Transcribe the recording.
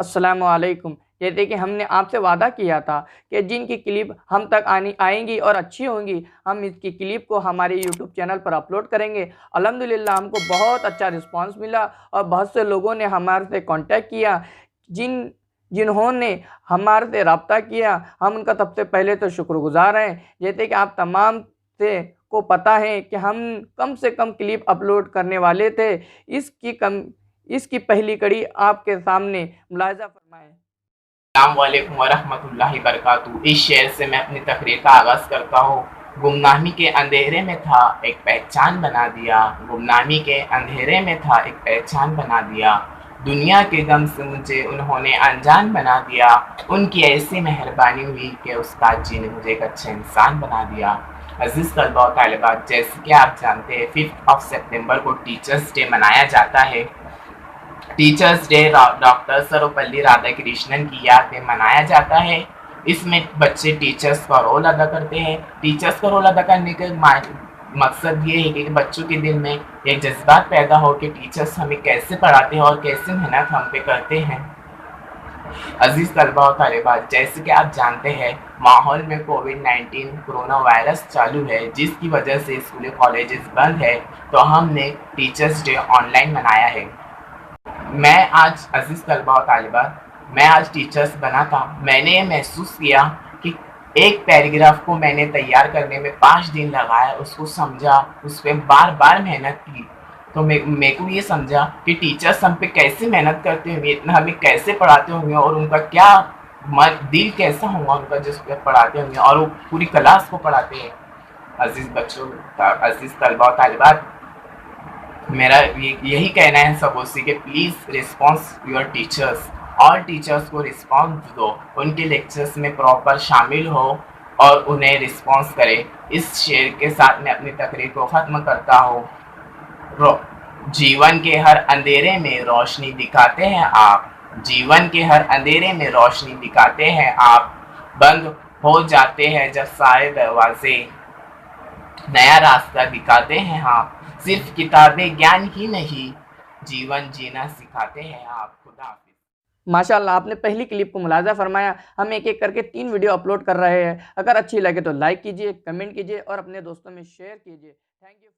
अस्सलामुअलैकुम। ये देखिए, हमने आपसे वादा किया था कि जिनकी क्लिप हम तक आनी आएँगी और अच्छी होंगी, हम इसकी क्लिप को हमारे यूट्यूब चैनल पर अपलोड करेंगे। अल्हम्दुलिल्लाह हमको बहुत अच्छा रिस्पॉन्स मिला और बहुत से लोगों ने हमारे से कॉन्टैक्ट किया। जिन्होंने हमारे से राब्ता किया, हम उनका सबसे पहले तो शुक्रगुज़ार हैं। जैसे कि आप तमाम से को पता है कि हम कम से कम क्लिप अपलोड करने वाले थे। इसकी पहली कड़ी आपके सामने मुलाहिज़ा फरमाएँ। अस्सलाम वालेकुम वरहमतुल्लाहि बरकातुहू। इस शेर से मैं अपनी तकरीर का आगाज़ करता हूँ। गुमनामी के अंधेरे में था, एक पहचान बना दिया। गुमनामी के अंधेरे में था, एक पहचान बना दिया। दुनिया के गम से मुझे उन्होंने अनजान बना दिया। उनकी ऐसी मेहरबानी हुई कि उस्ताद जी ने मुझे एक अच्छा इंसान बना दिया। अज़ीज़ तलबा और तालिबात, जैसे कि आप जानते हैं 5 सितंबर को टीचर्स डे मनाया जाता है। Teachers day doctor Sarvepalli Radhakrishnan की याद में मनाया जाता है। इसमें बच्चे टीचर्स का रोल अदा करते हैं। टीचर्स का रोल अदा करने का मकसद ये है कि बच्चों के दिल में एक जज्बात पैदा हो कि टीचर्स हमें कैसे पढ़ाते हैं और कैसे मेहनत हम पे करते हैं। अजीज़ तलबा और तालिबात, जैसे कि आप जानते हैं माहौल में कोविड-19 कोरोना वायरस चालू है, जिसकी वजह से स्कूल कॉलेजेस बंद है, तो हमने टीचर्स डे ऑनलाइन मनाया है। मैं आज अज़ीज़ तलबा और तालिबात, मैं आज टीचर्स बना था। मैंने ये महसूस किया कि एक पैराग्राफ को मैंने तैयार करने में 5 दिन लगाया, उसको समझा, उस पे बार-बार मेहनत की। तो मेरे को ये समझा कि टीचर्स हम पे कैसे मेहनत करते होंगे, इतना हमें कैसे पढ़ाते होंगे और उनका क्या दिल कैसा होगा उनका जिस पे पढ़ाते होंगे और वो पूरी क्लास को पढ़ाते हैं। अज़ीज़ बच्चों, अज़ीज़ तलबा और तालिबात, मेरा यही कहना है सबों से कि प्लीज़ रिस्पॉन्स योर टीचर्स। और टीचर्स को रिस्पॉन्स दो, उनके लेक्चर्स में प्रॉपर शामिल हो और उन्हें रिस्पॉन्स करें। इस शेर के साथ मैं अपनी तकरीर को ख़त्म करता हूँ। जीवन के हर अंधेरे में रोशनी दिखाते हैं आप। जीवन के हर अंधेरे में रोशनी दिखाते हैं आप। बंद हो जाते हैं जब सारे दरवाजे, नया रास्ता दिखाते हैं आप। सिर्फ किताबें ज्ञान ही नहीं, जीवन जीना सिखाते हैं आप। खुदा हाफिज़। माशाअल्लाह, आपने पहली क्लिप को मुलाहिज़ा फरमाया। हम एक-एक करके 3 वीडियो अपलोड कर रहे हैं। अगर अच्छी लगे तो लाइक कीजिए, कमेंट कीजिए और अपने दोस्तों में शेयर कीजिए। Thank you.